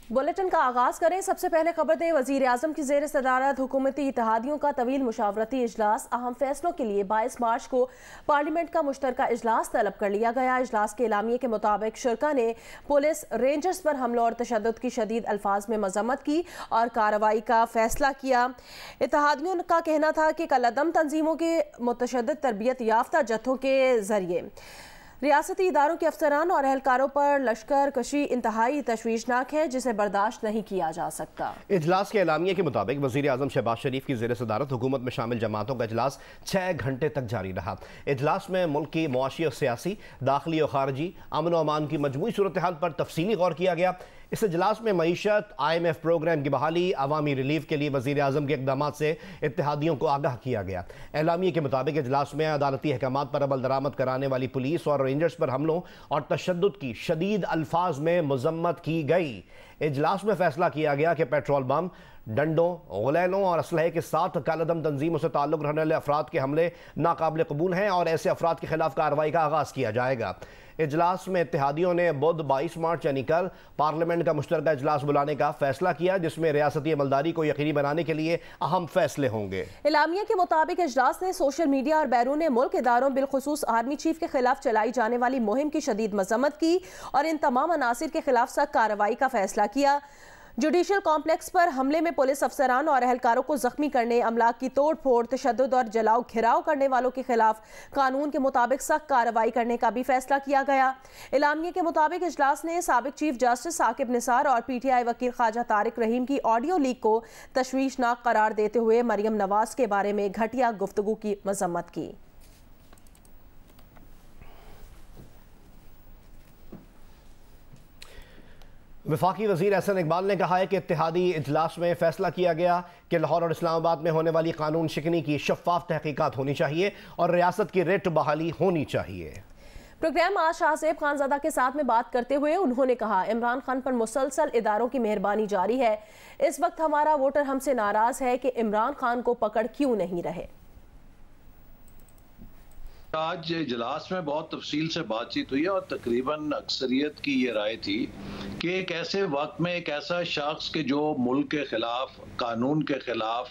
Bulletin का आगाज करें। सबसे पहले खबर दें, वजीर आजम की जेर सदारत हुकूमती इत्तेहादियों का तवील मुशावरती इजलास अहम फैसलों के लिए 22 मार्च को पार्लियामेंट का मुश्तरका इजलास तलब कर लिया गया। इजलास के एलामिये के मुताबिक शुरका ने पुलिस रेंजर्स पर हमलों और तशद्दुद की शदीद अल्फाज में मजम्मत की और कार्रवाई का फैसला किया। इत्तेहादियों का कहना था कि कलअदम तंजीमों के मुतशद्दिद तरबियत याफ्ता जत्थों के जरिए रियासती इदारों के अफसरान और एहलकारों पर लश्कर कशी इंतहाई तशवीशनाक है, जिसे बर्दाश्त नहीं किया जा सकता। इजलास के एलामिये के मुताबिक वज़ीर आज़म शहबाज शरीफ की ज़ेर सदारत हुकूमत में शामिल जमातों का इजलास 6 घंटे तक जारी रहा। इजलास में मुल्क की मुआशी और सियासी, दाखिली और खारजी अमन व अमान की मजमूई सूरत हाल पर तफसीली गौर किया गया। इस इजलास में मईशत, IMF प्रोग्राम की बहाली, अवामी रिलीफ के लिए वज़ीर आज़म के इक़दामात से इत्तेहादियों को आगाह किया गया। एलामिये के मुताबिक इजलास में अदालती अहकामात पर अमल दरामद कराने वाली पुलिस और रेंजर्स पर हमलों और तशद्दुद की शदीद अल्फाज में मजम्मत की गई। इजलास में फैसला किया गया कि पेट्रोल बम, डंडों, गुलैलों और असलहे के साथ कालदम तंजीमों से ताल्लुक़ रखने वाले अफराद के हमले नाकाबिल कबूल हैं और ऐसे अफराद के खिलाफ कार्रवाई का आगाज़ किया जाएगा। इजलास में इत्तेहादियों ने बुध 22 मार्च यानी कल पार्लियामेंट का मुश्तरका इजलास बुलाने का फैसला किया, जिसमें रियासती अमलदारी को यकीनी बनाने के लिए अहम फैसले होंगे। एलामिया के मुताबिक इजलास ने सोशल मीडिया और बैरून मुल्क इदारों बिलखुसूस आर्मी चीफ के खिलाफ चलाई जाने वाली मुहिम की शदीद मजम्मत की और इन तमाम अनासिर के खिलाफ सख्त कार्रवाई का फैसला किया। जुडिशल कॉम्प्लेक्स पर हमले में पुलिस अफसरान और एहलकारों को जख्मी करने, अमलाक की तोड़ फोड़, तशद्दुद और जलाओ घिराव करने वालों के खिलाफ कानून के मुताबिक सख्त कार्रवाई करने का भी फैसला किया गया। एलामिये के मुताबिक इजलास ने साबिक चीफ जस्टिस साकिब निसार और PTI वकील ख्वाजा तारिक रहीम की ऑडियो लीक को तशवीशनाक करार देते हुए मरियम नवाज के बारे में घटिया गुफ्तगू की मजम्मत की। वफाकी वज़ीर एहसन इकबाल ने कहा है कि इत्तेहादी इजलास में फैसला किया गया कि लाहौर और इस्लामाबाद में होने वाली कानून शिकनी की शफाफ तहकीकात होनी चाहिए और रियासत की रिट बहाली होनी चाहिए। प्रोग्राम आज शाहज़ेब खानज़ादा के साथ में बात करते हुए उन्होंने कहा, इमरान खान पर मुसलसल इदारों की मेहरबानी जारी है। इस वक्त हमारा वोटर हमसे नाराज है कि इमरान खान को पकड़ क्यों नहीं रहे। आज इजलास में बहुत तफसील से बातचीत हुई है और तकरीबन अक्सरियत की ये राय थी कि एक ऐसे वक्त में एक ऐसा शख्स के जो मुल्क के खिलाफ, कानून के खिलाफ,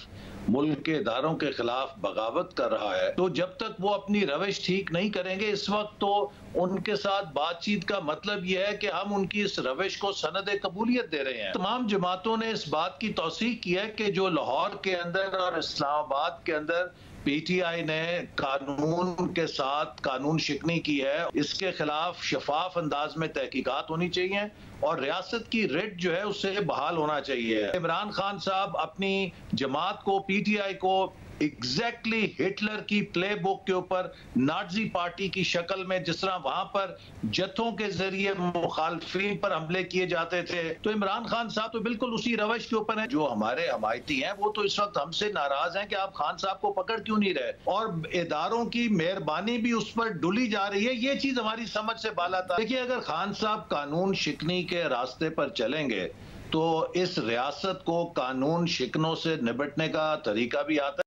मुल्क के इदारों के खिलाफ बगावत कर रहा है, तो जब तक वो अपनी रविश ठीक नहीं करेंगे, इस वक्त तो उनके साथ बातचीत का मतलब यह है कि हम उनकी इस रविश को सनद कबूलियत दे रहे हैं। तमाम जमातों ने इस बात की तौसीक की है कि जो लाहौर के अंदर और इस्लामाबाद के अंदर PTI ने कानून के साथ कानून शिकनी की है, इसके खिलाफ शफाफ अंदाज में तहकीकात होनी चाहिए और रियासत की रिट जो है उससे बहाल होना चाहिए। इमरान खान साहब अपनी जमात को, PTI को एग्जैक्टली हिटलर की प्ले बुक के ऊपर नाजी पार्टी की शक्ल में, जिस तरह वहां पर जत्थों के जरिए मुखालफिन पर हमले किए जाते थे, तो इमरान खान साहब तो बिल्कुल उसी रवश के ऊपर है। जो हमारे हमायती हैं वो तो इस वक्त हमसे नाराज हैं कि आप खान साहब को पकड़ क्यों नहीं रहे और इदारों की मेहरबानी भी उस पर डुली जा रही है। ये चीज हमारी समझ से बाला था। देखिए, अगर खान साहब कानून शिकनी के रास्ते पर चलेंगे तो इस रियासत को कानून शिकनों से निपटने का तरीका भी आता है।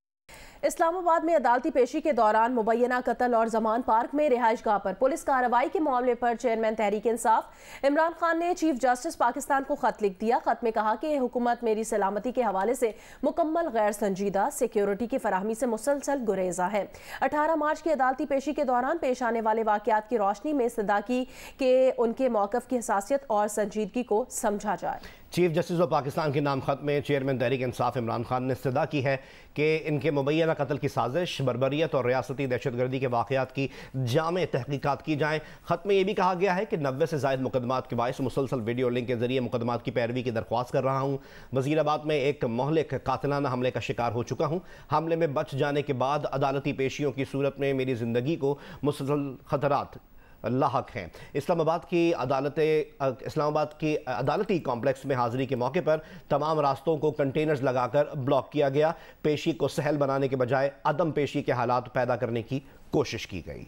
इस्लामाबाद में अदालती पेशी के दौरान मुबैना कत्ल और जमान पार्क में रिहाइश गाह पर पुलिस कार्रवाई के मामले पर चेयरमैन तहरीक इंसाफ इमरान खान ने चीफ जस्टिस पाकिस्तान को खत लिख दिया। खत में कहा कि हुकूमत मेरी सलामती के हवाले से मुकम्मल गैर संजीदा, सिक्योरिटी की फराहमी से मुसलसल गुरेजा है। 18 मार्च की अदालती पेशी के दौरान पेश आने वाले वाकयात की रोशनी में इस्तदा की कि उनके मौक़िफ़ की हसासियत और संजीदगी को समझा जाए। चीफ जस्टिस ऑफ पाकिस्तान के नाम खत में चेयरमैन तहरीक इंसाफ इमरान खान ने इस्तदा की है कि इनके मुबैना कत्ल की साजिश, बर्बरियत और रियासती दहशतगर्दी के वाक़यात की जामे तहकीकात की जाएँ। खत में यह भी कहा गया है कि 90 से ज़ायद मुकदमात के बायस मुसलसल वीडियो लिंक के जरिए मुकदमात की पैरवी की दरख्वास्त कर रहा हूँ। वज़ीराबाद में एक मोहलिक कातिलाना हमले का शिकार हो चुका हूँ। हमले में बच जाने के बाद अदालती पेशियों की सूरत में मेरी ज़िंदगी को मुसलसल खतरात लाहक हैं। इस्लामाबाद की अदालती कॉम्प्लेक्स में हाजिरी के मौके पर तमाम रास्तों को कंटेनर्स लगाकर ब्लॉक किया गया। पेशी को सहल बनाने के बजाय अदम पेशी के हालात पैदा करने की कोशिश की गई।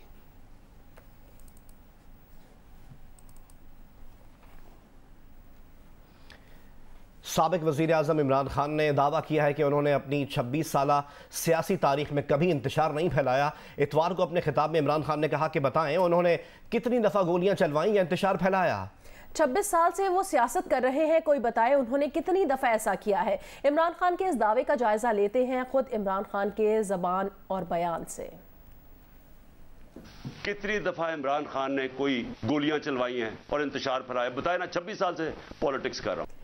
साबिक वज़ीर आज़म इमरान खान ने दावा किया है कि उन्होंने अपनी 26 साला सियासी तारीख में कभी इंतशार नहीं फैलाया। इतवार को अपने खिताब में इमरान खान ने कहा कि बताएं उन्होंने कितनी दफ़ा गोलियां चलवाई या इंतशार फैलाया। 26 साल से वो सियासत कर रहे हैं, कोई बताए उन्होंने कितनी दफ़ा ऐसा किया है। इमरान खान के इस दावे का जायजा लेते हैं खुद इमरान खान के ज़बान और बयान से। कितनी दफा इमरान खान ने कोई गोलियां चलवाई हैं और इंतशार फैलाया, बताए ना। 26 साल से पॉलिटिक्स कर रहा हूं।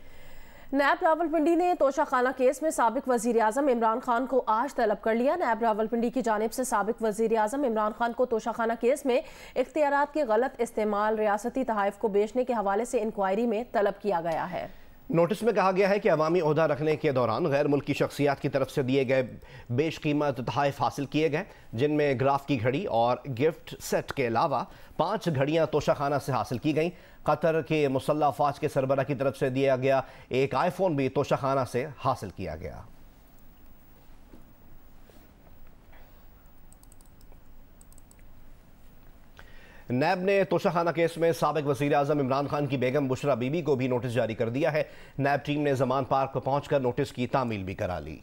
नैब रावलपिंडी ने तोशाखाना केस में साबिक वजीर आजम इमरान खान को आज तलब कर लिया। नैब रावलपिंडी की जानिब से साबिक वजीर आजम इमरान खान को तोशाखाना केस में इख्तियारात के गलत इस्तेमाल, रियासती तहाइफ को बेचने के हवाले से इंक्वायरी में तलब किया गया है। नोटिस में कहा गया है कि अवामी ओहदा रखने के दौरान गैर मुल्की शख्सियात की तरफ से दिए गए बेशकीमत तहाइफ हासिल किए गए, जिनमें ग्राफ की घड़ी और गिफ्ट सेट के अलावा 5 घड़ियां तोशाखाना से हासिल की गईं। कतर के मुसल्लह अफवाज के सरबरा की तरफ से दिया गया एक आईफोन भी तोशाखाना से हासिल किया गया। नैब ने तोशाखाना केस में साबिक वज़ीर आज़म इमरान खान की बेगम बुशरा बीबी को भी नोटिस जारी कर दिया है। नैब टीम ने जमान पार्क पर पहुंचकर नोटिस की तामील भी करा ली।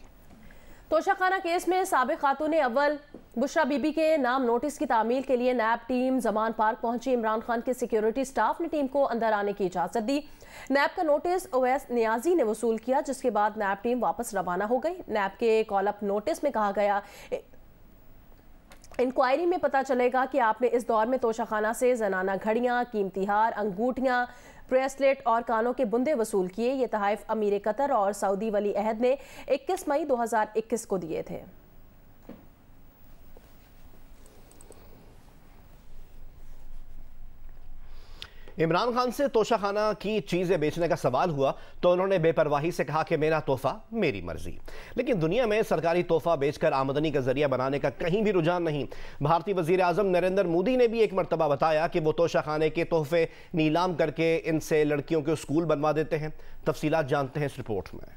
तोशाखाना केस में साबिक खातून अव्वल बुशरा बीबी के नाम नोटिस की तामील के लिए नैब टीम जमान पार्क पहुंची। इमरान खान के सिक्योरिटी स्टाफ ने टीम को अंदर आने की इजाजत दी। नैब का नोटिस ओवैस नियाजी ने वसूल किया, जिसके बाद नैब टीम वापस रवाना हो गई। नैब के कॉल अप नोटिस में कहा गया, इंक्वायरी में पता चलेगा कि आपने इस दौर में तोशाखाना से जनाना घड़ियां, कीमती हार, अंगूठियां, ब्रेसलेट और कानों के बुंदे वसूल किए। ये तहाइफ अमीर कतर और सऊदी वली अहद ने 21 मई 2021 को दिए थे। इमरान खान से तोशाखाना की चीज़ें बेचने का सवाल हुआ तो उन्होंने बेपरवाही से कहा कि मेरा तोहफा मेरी मर्जी। लेकिन दुनिया में सरकारी तोहफा बेचकर आमदनी का जरिया बनाने का कहीं भी रुझान नहीं। भारतीय वजीर आजम नरेंद्र मोदी ने भी एक मरतबा बताया कि वो तोशाखाने के तोहफे नीलाम करके इनसे लड़कियों के स्कूल बनवा देते हैं। तफसीलात जानते हैं इस रिपोर्ट में।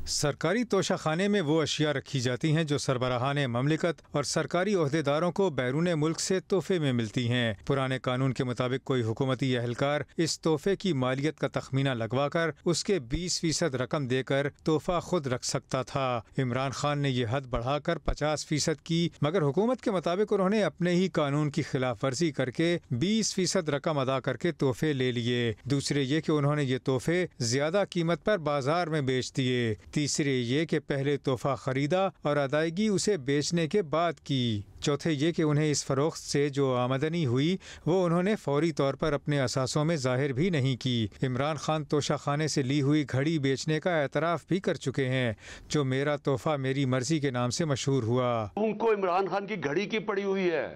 सरकारी तोशाखाने में वो अशिया रखी जाती हैं जो सरबराहान ममलिकत और सरकारी ओहदेदारों को बैरून मुल्क से तोहफे में मिलती हैं। पुराने कानून के मुताबिक कोई हुकूमती अहलकार इस तोहफे की मालियत का तखमीना लगवा कर उसके 20% रकम देकर तोहफा खुद रख सकता था। इमरान खान ने यह हद बढ़ाकर 50% की, मगर हुकूमत के मुताबिक उन्होंने अपने ही कानून की खिलाफ वर्जी करके 20% रकम अदा करके तोहफे ले लिए। दूसरे ये कि उन्होंने ये तोहफे ज्यादा कीमत पर बाजार में बेच दिए। तीसरे ये कि पहले तोहफा खरीदा और अदायगी उसे बेचने के बाद की। चौथे ये कि उन्हें इस फरोख्त से जो आमदनी हुई वो उन्होंने फौरी तौर पर अपने असासों में जाहिर भी नहीं की। इमरान खान तोशाखाने से ली हुई घड़ी बेचने का एतराफ़ भी कर चुके हैं, जो मेरा तोहफा मेरी मर्जी के नाम से मशहूर हुआ। उनको इमरान खान की घड़ी की पड़ी हुई है।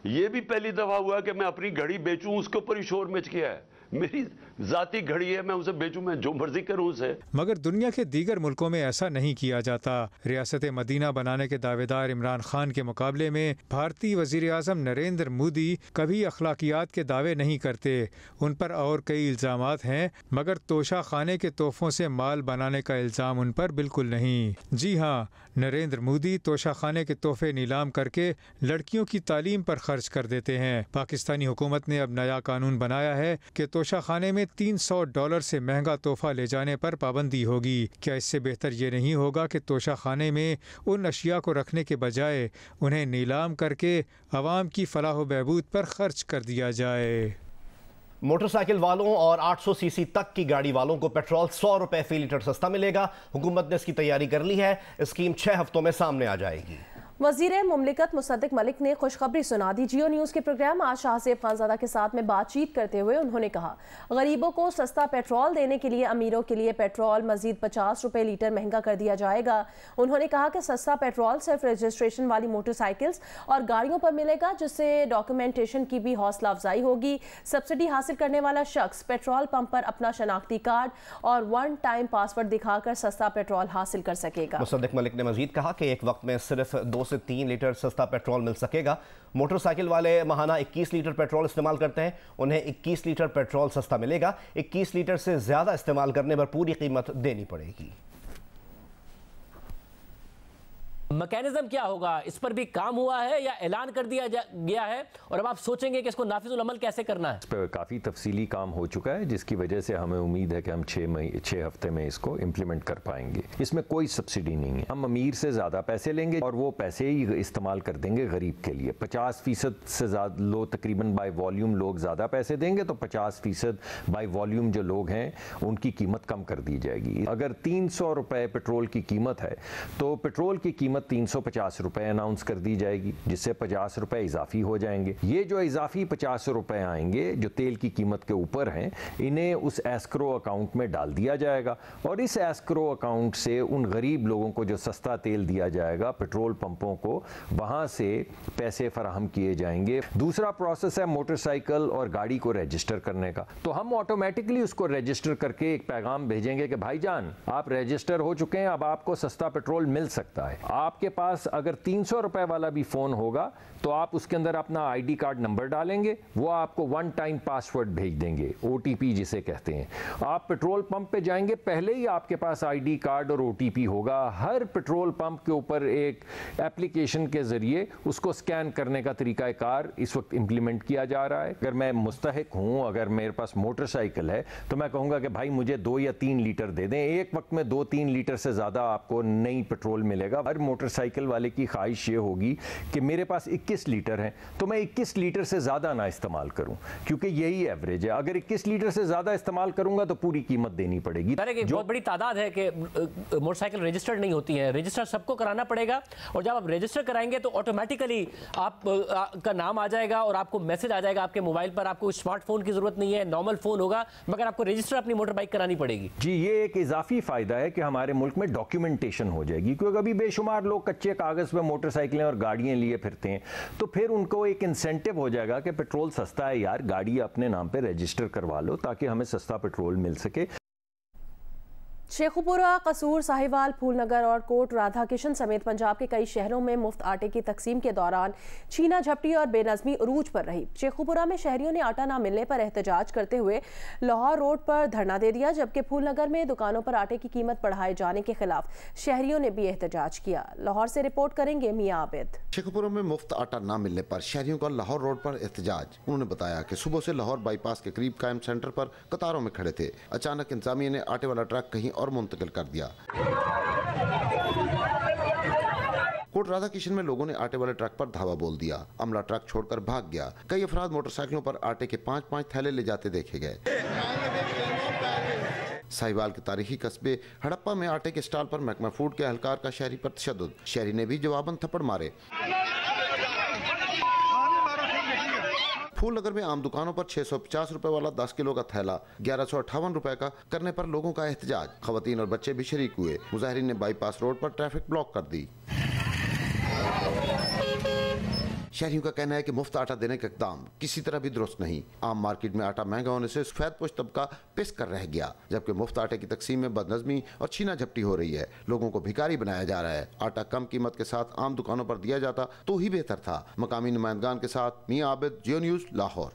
ये भी पहली दफा हुआ कि मैं अपनी घड़ी बेचूं, उसके ऊपर ही शोर मच गया है। मेरी जाती घड़ी है, मैं उसे बेचूं, मैं जो मर्जी करूं उसे। मगर दुनिया के दीगर मुल्कों में ऐसा नहीं किया जाता। रियासत मदीना बनाने के दावेदार इमरान खान के मुकाबले में भारतीय वजीर आजम नरेंद्र मोदी कभी अखलाकियात के दावे नहीं करते। उन पर और कई इल्जामात हैं, मगर तोशा खाने के तोहफों से माल बनाने का इल्जाम उन पर बिल्कुल नहीं। जी हाँ, नरेंद्र मोदी तोशा खाने के तोहफे नीलाम करके लड़कियों की तालीम पर खर्च कर देते हैं। पाकिस्तानी हुकूमत ने अब नया कानून बनाया है कि तोशा खाने में $300 से महंगा तोहफा ले जाने पर पाबंदी होगी। क्या इससे बेहतर ये नहीं होगा कि तोशा खाने में उन अशिया को रखने के बजाय उन्हें नीलाम करके अवाम की फलाह व बहबूद पर खर्च कर दिया जाए। मोटरसाइकिल वालों और 800 सीसी तक की गाड़ी वालों को पेट्रोल 100 रुपए फी लीटर सस्ता मिलेगा। हुकूमत ने इसकी तैयारी कर ली है। स्कीम 6 हफ्तों में सामने आ जाएगी। वज़ीर मुमलिकत मुसद्दिक मलिक ने खुशखबरी सुना दी। जियो न्यूज़ के प्रोग्राम आज शाहज़ेब खानज़ादा के साथ में बातचीत करते हुए उन्होंने कहा, गरीबों को सस्ता पेट्रोल देने के लिए अमीरों के लिए पेट्रोल मजीद 50 रुपये लीटर महंगा कर दिया जाएगा। उन्होंने कहा कि सस्ता पेट्रोल सिर्फ रजिस्ट्रेशन वाली मोटरसाइकिल्स और गाड़ियों पर मिलेगा, जिससे डॉक्यूमेंटेशन की भी हौसला अफजाई होगी। सब्सिडी हासिल करने वाला शख्स पेट्रोल पंप पर अपना शनाख्ती कार्ड और 1 टाइम पासवर्ड दिखाकर सस्ता पेट्रोल हासिल कर सकेगा। मुसद्दिक मलिक ने मजीद कहा कि एक वक्त में सिर्फ 2 से 3 लीटर सस्ता पेट्रोल मिल सकेगा। मोटरसाइकिल वाले माहाना 21 लीटर पेट्रोल इस्तेमाल करते हैं, उन्हें 21 लीटर पेट्रोल सस्ता मिलेगा। 21 लीटर से ज्यादा इस्तेमाल करने पर पूरी कीमत देनी पड़ेगी। मैकेनिज्म क्या होगा, इस पर भी काम हुआ है या ऐलान कर दिया गया है और अब आप सोचेंगे कि इसको नाफिजुल अमल कैसे करना है? इस पर काफ़ी तफसीली काम हो चुका है, जिसकी वजह से हमें उम्मीद है कि हम 6 हफ्ते में इसको इम्प्लीमेंट कर पाएंगे। इसमें कोई सब्सिडी नहीं है, हम अमीर से ज़्यादा पैसे लेंगे और वो पैसे ही इस्तेमाल कर देंगे गरीब के लिए। 50% से ज़्यादा लोग, तकरीबन बाय वॉल्यूम लोग ज़्यादा पैसे देंगे, तो 50% बाय वॉल्यूम जो लोग हैं उनकी कीमत कम कर दी जाएगी। अगर 300 रुपये पेट्रोल की कीमत है तो पेट्रोल की कीमत 350 रुपये अनाउंस कर दी जाएगी, जिससे 50 रुपये इजाफी हो जाएंगे। ये जो इजाफी 50 रुपये आएंगे जो तेल की कीमत के ऊपर हैं, इन्हें उस एस्क्रो अकाउंट में डाल दिया जाएगा और इस एस्क्रो अकाउंट से उन गरीब लोगों को जो सस्ता तेल दिया जाएगा पेट्रोल पंपों को, वहाँ से पैसे फराहम किए जाएंगे। दूसरा प्रोसेस है मोटरसाइकिल और गाड़ी को रजिस्टर करने का, तो हम ऑटोमेटिकली उसको रजिस्टर करके एक पैगाम भेजेंगे कि भाईजान आप रजिस्टर हो चुके हैं, अब आपको सस्ता पेट्रोल मिल सकता है। आपके पास अगर 300 रुपये वाला भी फ़ोन होगा तो आप उसके अंदर अपना आईडी कार्ड नंबर डालेंगे, वो आपको 1 टाइम पासवर्ड भेज देंगे, OTP जिसे कहते हैं। आप पेट्रोल पंप पे जाएंगे, पहले ही आपके पास आईडी कार्ड और OTP होगा। हर पेट्रोल पंप के ऊपर एक एप्लीकेशन के ज़रिए उसको स्कैन करने का तरीक़ाकार इस वक्त इम्प्लीमेंट किया जा रहा है। अगर मैं मुस्तहिक हूँ, अगर मेरे पास मोटरसाइकिल है, तो मैं कहूँगा कि भाई मुझे 2 या 3 लीटर दे दें। एक वक्त में 2-3 लीटर से ज़्यादा आपको नहीं पेट्रोल मिलेगा। हर मोटरसाइकिल वाले की ख्वाहिश ये होगी कि मेरे पास 21 लीटर है तो मैं 21 लीटर से ज़्यादा ना इस्तेमाल करूं, क्योंकि यही एवरेज है। अगर 21 लीटर से ज़्यादा इस्तेमाल करूंगा तो पूरी कीमत देनी पड़ेगी। जो बहुत बड़ी तादाद है कि मोटरसाइकिल रजिस्टर्ड नहीं होती है, रजिस्टर सबको कराना पड़ेगा और जब आप रजिस्टर कराएंगे तो ऑटोमेटिकली आपका नाम आ जाएगा और आपको मैसेज आ जाएगा आपके मोबाइल पर। आपको स्मार्टफोन की जरूरत नहीं है, नॉर्मल फोन होगा, मगर आपको रजिस्टर अपनी मोटर बाइक करानी पड़ेगी। जी, ये एक इजाफी फायदा है कि हमारे मुल्क में डॉक्यूमेंटेशन हो जाएगी, क्योंकि अभी बेशुमार लोग कच्चे कागज पे मोटरसाइकिलें और गाड़ियां लिए फिरते हैं, तो फिर उनको एक इंसेंटिव हो जाएगा कि पेट्रोल सस्ता है यार, गाड़ी अपने नाम पे रजिस्टर करवा लो ताकि हमें सस्ता पेट्रोल मिल सके। शेखुपुरा, कसूर, साहिवाल, फूलनगर और कोट राधा किशन समेत पंजाब के कई शहरों में मुफ्त आटे की तकसीम के दौरान छीना झपटी और बेनज़मी उरूज पर रही। शेखुपुरा में शहरियों ने आटा ना मिलने पर एहतजाज करते हुए लाहौर रोड पर धरना दे दिया, जबकि फूलनगर में दुकानों पर आटे की कीमत बढ़ाए जाने के खिलाफ शहरियों ने भी एहतजाज किया। लाहौर से रिपोर्ट करेंगे मियां आबिद। शेखुपुरा में मुफ्त आटा ना मिलने पर शहरियों का लाहौर रोड पर एहतजाज। उन्होंने बताया कि सुबह से लाहौर बाईपास के करीब कायम सेंटर पर कतारों में खड़े थे। अचानक इंतजामिया ने आटे वाला ट्रक कहीं और मुंतकिल कर दिया। कोट राधा किशन में लोगों ने आटे वाले ट्रक पर धावा बोल दिया। अमला ट्रक छोड़कर भाग गया। कई अफराद मोटरसाइकिलों पर आटे के 5-5 थैले ले जाते देखे गए। साहिवाल के तारीखी कस्बे हड़प्पा में आटे के स्टॉल पर महकमा फूड के एहलकार का शहरी पर तशद्दुद। शहरी ने भी जवाबन थप्पड़ मारे। फूलनगर में आम दुकानों पर 650 रुपए वाला 10 किलो का थैला 1158 रुपए का करने पर लोगों का एहतजाज। खवातीन और बच्चे भी शरीक हुए। मुजाहिरीन ने बाईपास रोड पर ट्रैफिक ब्लॉक कर दी। शहरियों का कहना है कि मुफ्त आटा देने का इकदाम किसी तरह भी दुरुस्त नहीं। आम मार्केट में आटा महंगा होने से सफेद पोश तबका पिस कर रह गया, जबकि मुफ्त आटे की तकसीम में बदनज़मी और छीना झपटी हो रही है। लोगों को भिखारी बनाया जा रहा है। आटा कम कीमत के साथ आम दुकानों पर दिया जाता तो ही बेहतर था। मकामी नुमाइंदगान के साथ मियां आबिद, जियो न्यूज़, लाहौर।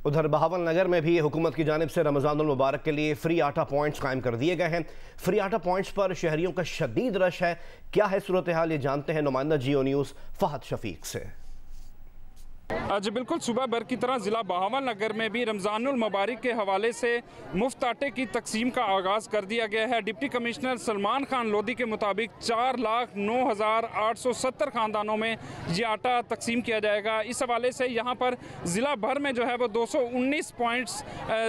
उधर बहावलनगर में भी हुकूमत की जानिब से रमज़ानुल मुबारक के लिए फ्री आटा पॉइंट्स कायम कर दिए गए हैं। फ्री आटा पॉइंट्स पर शहरियों का शदीद रश है। क्या है सूरत हाल, ये जानते हैं नुमाइंदा जियो न्यूज़ फहद शफीक से। जी बिल्कुल, सुबह भर की तरह ज़िला बहावलनगर में भी रमज़ानुल मुबारक के हवाले से मुफ्त आटे की तकसीम का आगाज़ कर दिया गया है। डिप्टी कमिश्नर सलमान खान लोधी के मुताबिक 4,09,870 ख़ानदानों में ये आटा तकसीम किया जाएगा। इस हवाले से यहाँ पर ज़िला भर में जो है वो 219 पॉइंट्स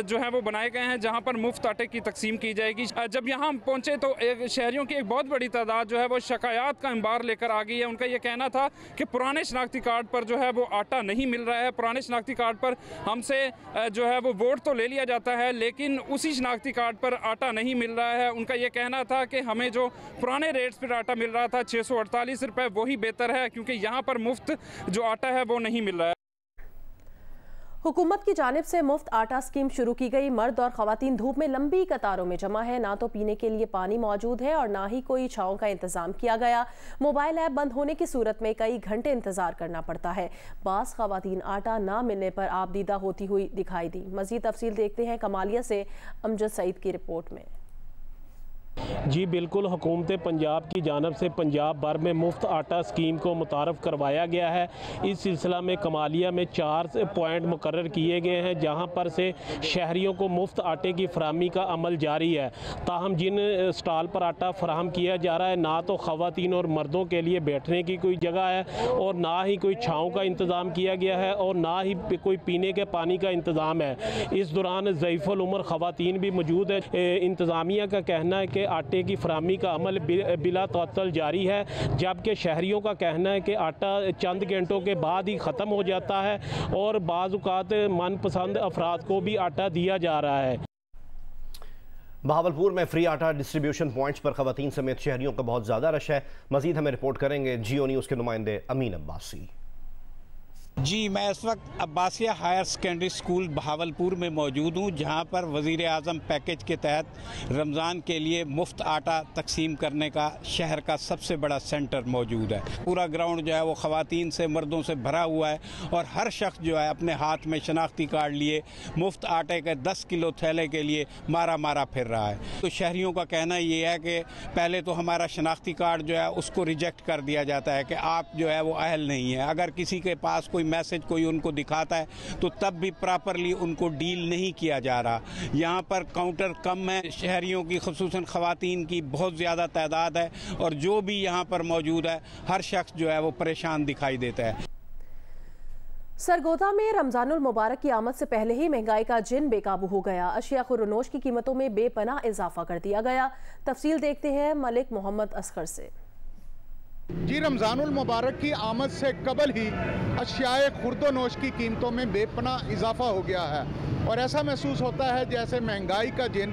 जो है वो बनाए गए हैं जहाँ पर मुफ्त आटे की तकसीम की जाएगी। जब यहाँ पहुँचे तो शहरियों की एक बहुत बड़ी तादाद जो है वो शिकायत का अंबार लेकर आ गई है। उनका ये कहना था कि पुराने शनाख्ती कार्ड पर जो है वो आटा नहीं मिल रहा है। पुराने शनाख्ती कार्ड पर हमसे जो है वो वोट तो ले लिया जाता है, लेकिन उसी शनाख्ती कार्ड पर आटा नहीं मिल रहा है। उनका ये कहना था कि हमें जो पुराने रेट्स पर आटा मिल रहा था 648 रुपये, वही बेहतर है, क्योंकि यहाँ पर मुफ्त जो आटा है वो नहीं मिल रहा है। हुकूमत की जानिब से मुफ्त आटा स्कीम शुरू की गई। मर्द और खवातीन धूप में लंबी कतारों में जमा है। ना तो पीने के लिए पानी मौजूद है और ना ही कोई छांव का इंतजाम किया गया। मोबाइल ऐप बंद होने की सूरत में कई घंटे इंतजार करना पड़ता है। बास खवातीन आटा ना मिलने पर आपदीदा होती हुई दिखाई दी। मजीद तफसील देखते हैं कमालिया से अमजद सईद की रिपोर्ट में। जी बिल्कुल, हुकूमत पंजाब की जानब से पंजाब भर में मुफ्त आटा स्कीम को मुतारफ़ करवाया गया है। इस सिलसिला में कमालिया में 4 पॉइंट मुकर्रर किए गए हैं जहां पर से शहरियों को मुफ्त आटे की फराहमी का अमल जारी है। ताहम जिन स्टॉल पर आटा फराहम किया जा रहा है ना तो ख़वातीन और मर्दों के लिए बैठने की कोई जगह है और ना ही कोई छाँव का इंतज़ाम किया गया है और ना ही कोई पीने के पानी का इंतज़ाम है। इस दौरान ज़ईफ़ुल उम्र ख़वातीन भी मौजूद है। इंतज़ामिया का कहना है कि आटे की फराहमी का अमल बिला तअत्तुल जारी है, जबकि शहरियों का कहना है कि आटा चंद घंटों के बाद ही ख़त्म हो जाता है और बाज़ औक़ात मनपसंद अफराद को भी आटा दिया जा रहा है। बहावलपुर में फ्री आटा डिस्ट्रीब्यूशन पॉइंट्स पर ख़वातीन समेत शहरियों का बहुत ज़्यादा रश है। मज़ीद हमें रिपोर्ट करेंगे जियो न्यूज़ के नुमाइंदे अमीन अब्बासी। जी, मैं इस वक्त Abbasiya higher secondary school Bahawalpur में मौजूद हूँ, जहाँ पर वज़ीर आज़म पैकेज के तहत रमज़ान के लिए मुफ्त आटा तकसीम करने का शहर का सबसे बड़ा सेंटर मौजूद है। पूरा ग्राउंड जो है वो ख़वातीन से मर्दों से भरा हुआ है और हर शख्स जो है अपने हाथ में शनाख्ती कार्ड लिए मुफ्त आटे के 10 किलो थैले के लिए मारा फिर रहा है। तो शहरियों का कहना ये है कि पहले तो हमारा शनाख्ती कार्ड जो है उसको रिजेक्ट कर दिया जाता है कि आप जो है वो अहल नहीं है। अगर किसी के पास कोई मैसेज कोई उनको दिखाता है तो तब भी प्रॉपरली उनको डील नहीं किया जा रहा। यहाँ पर काउंटर कम है, शहरियों की खुसूसन ख़वातीन की बहुत ज़्यादा तादाद है और जो भी यहाँ पर मौजूद है हर शख्स जो है वो परेशान दिखाई देता है। सरगोदा में रमजानुल मुबारक की आमद से पहले ही महंगाई का जिन बेकाबू हो गया। अशिया खुर्रनोश की कीमतों में बेपनाह इजाफा कर दिया गया। तफसील देखते हैं मलिक मोहम्मद असगर से। जी, रमज़ानुल मुबारक की आमद से कबल ही अशियाए खुर्दोनोश की कीमतों में बेपनाह इजाफा हो गया है और ऐसा महसूस होता है जैसे महंगाई का जिन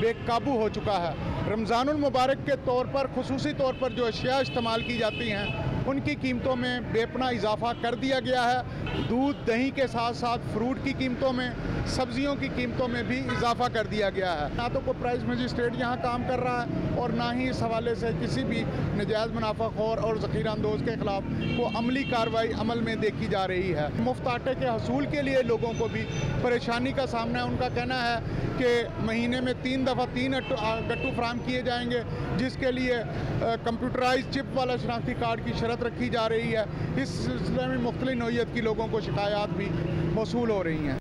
बेकाबू हो चुका है। रमज़ानुल मुबारक के तौर पर खुसूसी तौर पर जो अशिया इस्तेमाल की जाती हैं उनकी कीमतों में बेपनाह इजाफा कर दिया गया है। दूध दही के साथ साथ फ्रूट की कीमतों में, सब्जियों की कीमतों में भी इजाफा कर दिया गया है। ना तो कोई प्राइस मजिस्ट्रेट यहाँ काम कर रहा है और ना ही इस हवाले से किसी भी नजायज़ मुनाफाखोर और ज़ख़ीराअंदोज़ के खिलाफ को अमली कार्रवाई अमल में देखी जा रही है। मुफ्त आटे के हसूल के लिए लोगों को भी परेशानी का सामना है। उनका कहना है कि महीने में 3 दफ़ा 3 गट्टू फराहम किए जाएंगे, जिसके लिए कंप्यूटराइज चिप वाला शनाख्ती कार्ड की शर्त रखी जा रही है। इस सिलसिले में मुख्तलिफ नौइयत की लोगों को शिकायत भी मौसूल हो रही हैं।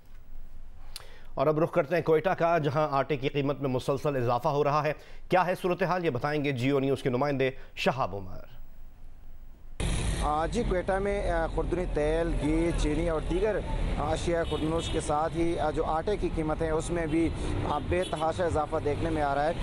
और अब रुख करते हैं कोयटा का, जहां आटे की कीमत में मुसलसल इजाफा हो रहा है। क्या है सूरत हाल, ये बताएंगे जियो न्यूज़ के नुमाइंदे शहाब उमर। जी, कोयटा में खुर्दनी तेल, घी, चीनी और दीगर अशिया खुर्दनोश के साथ ही जो आटे की कीमत है उसमें भी बेतहाशा इजाफा देखने में आ रहा है।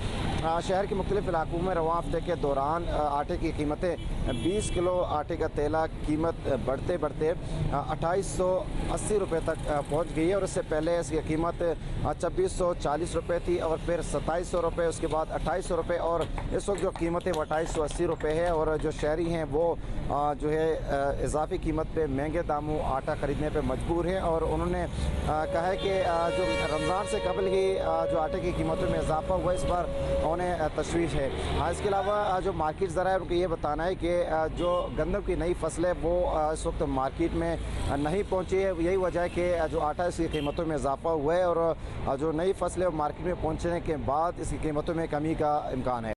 शहर के मुख्तलिफ इलाकों में रवां हफ्ते के दौरान आटे की कीमतें 20 किलो आटे का तेला कीमत बढ़ते 2880 रुपये तक पहुँच गई है और इससे पहले इसकी कीमत 2640 रुपये थी और फिर 2700 रुपये, उसके बाद 2800 रुपये और इस वक्त जो कीमत है वो 2880 रुपये है। और जो शहरी हैं वो जो है इजाफी कीमत पे महंगे दामों आटा ख़रीदने पे मजबूर हैं और उन्होंने कहा है कि जो रमज़ान से कबल ही जो आटे की कीमतों में इजाफा हुआ इस बार उन्हें तशवीश है। इसके अलावा जो मार्केट ज़रा है उनको ये बताना है कि जो गंदम की नई फसलें वो इस वक्त मार्केट में नहीं पहुँची है। यही वजह है कि जो आटा इसकी कीमतों में इजाफा हुआ है और जो नई फसलें मार्केट में पहुँचने के बाद इसकी कीमतों में कमी का इम्कान है।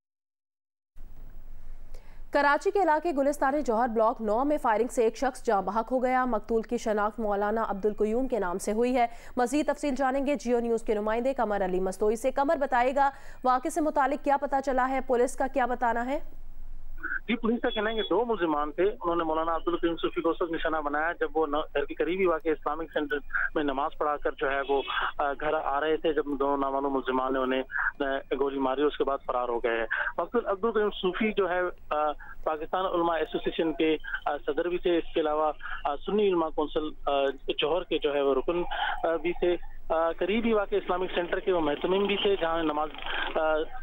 कराची के इलाके गुलिस्तान जौहर ब्लॉक 9 में फायरिंग से एक शख्स जाँ बहक हो गया। मकतूल की शनाख्त मौलाना अब्दुल क़य्यूम के नाम से हुई है। मज़ीद तफसील जानेंगे जियो न्यूज़ के नुमाइंदे कमर अली मस्तोई से। कमर, बताएगा वाक़े से मुतालिक क्या पता चला है, पुलिस का क्या बताना है? जी, पुलिस का कहना है कि 2 मुलजिमान थे। उन्होंने मौलाना अब्दुल क़य्यूम सूफी को उस वक्त निशाना बनाया जब वो घर के करीबी वाक़े इस्लामिक सेंटर में नमाज पढ़ाकर जो है वो घर आ रहे थे, जब 2 नामालूम मुलजिमान ने उन्हें गोली मारी, उसके बाद फरार हो गए हैं। अब्दुल क़य्यूम सूफी जो है पाकिस्तान उलमा एसोसिएशन के सदर भी थे। इसके अलावा सुन्नी उलमा कौंसिल जौहर के जो है वो रुकन भी थे। करीबी वाक़े इस्लामिक सेंटर के वो महतमीम भी थे, जहाँ नमाज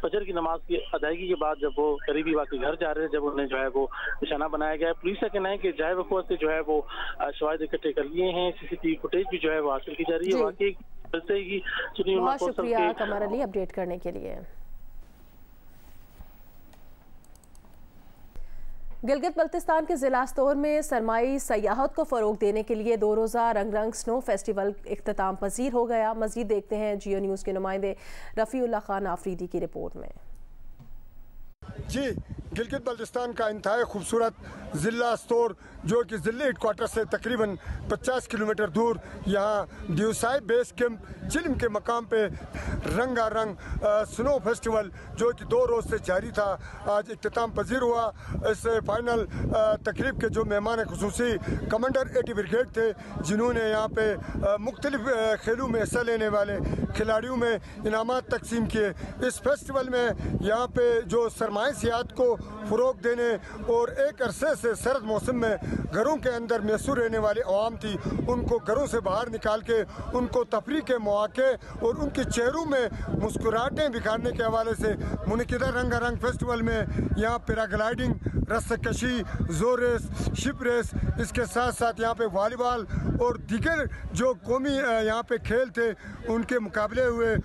फजर की नमाज की अदायगी के बाद जब वो करीबी वाक़े घर जा रहे थे, जब उन्हें जो है वो निशाना बनाया गया। पुलिस का कहना है कि जाए वक़्त से जो है वो शवाहिद इकट्ठे कर लिए हैं। CCTV फुटेज भी जो है वो हासिल की जा रही है। वाकई बहुत शुक्रिया कमर अली अपडेट करने के लिए। गिलगित बल्तिस्तान के ज़िला स्तोर में सरमाई सयाहत को फ़रोग देने के लिए 2 रोज़ा रंग स्नो फेस्टिवल इख्तिताम पजीर हो गया। मज़ीद देखते हैं जियो न्यूज़ के नुमाइंदे रफ़ीउल्लाह खान आफरीदी की रिपोर्ट में। जी, गिलगित बल्तिस्तान का इंतहाई खूबसूरत ज़िला स्टोर जो कि ज़िले हेडक्वार्टर से तकरीबन 50 किलोमीटर दूर यहाँ ड्यूसाई बेस कैंप चिल्म के मकाम पे रंगारंग स्नो फेस्टिवल जो कि 2 रोज़ से जारी था, आज इख्तिताम पजीर हुआ। इस फाइनल तकरीब के जो मेहमान खुसूसी कमांडर 80 ब्रिगेड थे, जिन्होंने यहाँ पे मुख्तलिफ खेलों में हिस्सा लेने वाले खिलाड़ियों में इनामात तकसीम किए। इस फेस्टिवल में यहाँ पे जो सरमाई सियाहत को फ़रोग देने और एक अरसे से सर्द मौसम में घरों के अंदर मैसूर रहने वाली अवाम थी, उनको घरों से बाहर निकाल के उनको तफरीह के मौके और उनके चेहरों में मुस्कुराहटें बिखारने के हवाले से मुनक़िदा रंगारंग फेस्टिवल में यहाँ पैराग्लाइडिंग, रस्साकशी, जोर रेस, शिप रेस, इसके साथ साथ यहाँ पे वॉलीबॉल और दीगर जो कौमी यहाँ पे खेल थे उनके मुकाबले हुए।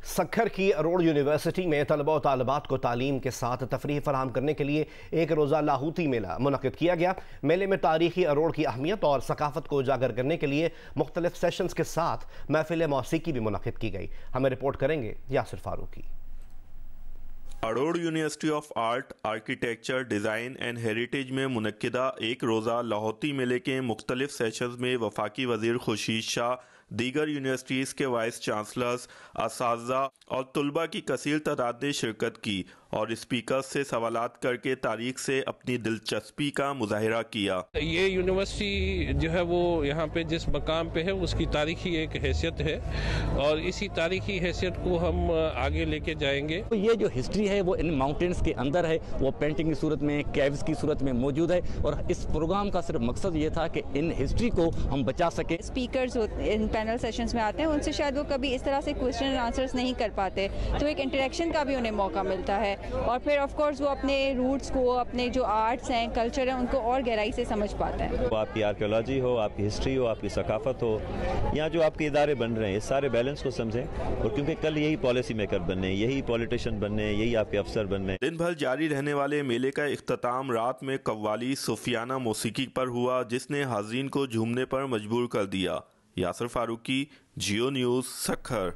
सक्खर की अरोड़ यूनिवर्सिटी में तलबा और तालिबात को तालीम के साथ तफरीह फराहम करने के लिए एक रोज़ा लाहूती मेला मुनक़िद किया गया। मेले में तारीख़ी अरोड़ की अहमियत और सकाफ़त को उजागर करने के लिए मुख्तलिफ सेशंस के साथ महफिल मौसीकी भी मुनक़िद की गई। हमें रिपोर्ट करेंगे Yasir Farooqui. Aror university of art, architecture, design and heritage में मुनक़िदा एक रोज़ा लाहौती मेले के मुख्तलिफ सेशंस में वफाकी वज़ीर खुर्शीद शाह, दीगर यूनिवर्सिटीज़ के वाइस चांसलर्स, असातिज़ा और तुलबा की कसीर तादाद ने शिरकत की और स्पीकर्स से सवालात करके तारीख से अपनी दिलचस्पी का मुजाहिरा किया। ये यूनिवर्सिटी जो है वो यहाँ पे जिस मकाम पे है उसकी तारीखी एक हैसियत है और इसी तारीखी हैसियत को हम आगे लेके जाएंगे। तो ये जो हिस्ट्री है वो इन माउंटेन्स के अंदर है, वो पेंटिंग की सूरत में, कैव्स की सूरत में मौजूद है और इस प्रोग्राम का सिर्फ मकसद ये था कि इन हिस्ट्री को हम बचा सके। स्पीकर्स इन पैनल सेशंस में आते हैं, उनसे शायद वो कभी इस तरह से क्वेश्चन एंड आंसर्स नहीं कर पाते, तो एक इंटरेक्शन का भी उन्हें मौका मिलता है और फिर ऑफ कोर्स वो अपने रूट्स को, अपने जो आर्ट्स हैं, कल्चर है, उनको और गहराई से समझ पाते हैं। वो आपकी आर्कियोलॉजी हो, आपकी हिस्ट्री हो, आपकी सकाफत हो, या जो आपके इदारे बन रहे हैं, इस सारे बैलेंस को समझें और क्योंकि कल यही पॉलिसी मेकर बनने, यही पॉलिटिशियन बनने, यही आपके अफसर बनने। दिन भर जारी रहने वाले मेले का इख्तिताम रात में कव्वाली सूफियाना मौसीकी पर हुआ, जिसने हाज़रीन को झूमने पर मजबूर कर दिया। यासिर फारूकी, जियो न्यूज़, सक्खर।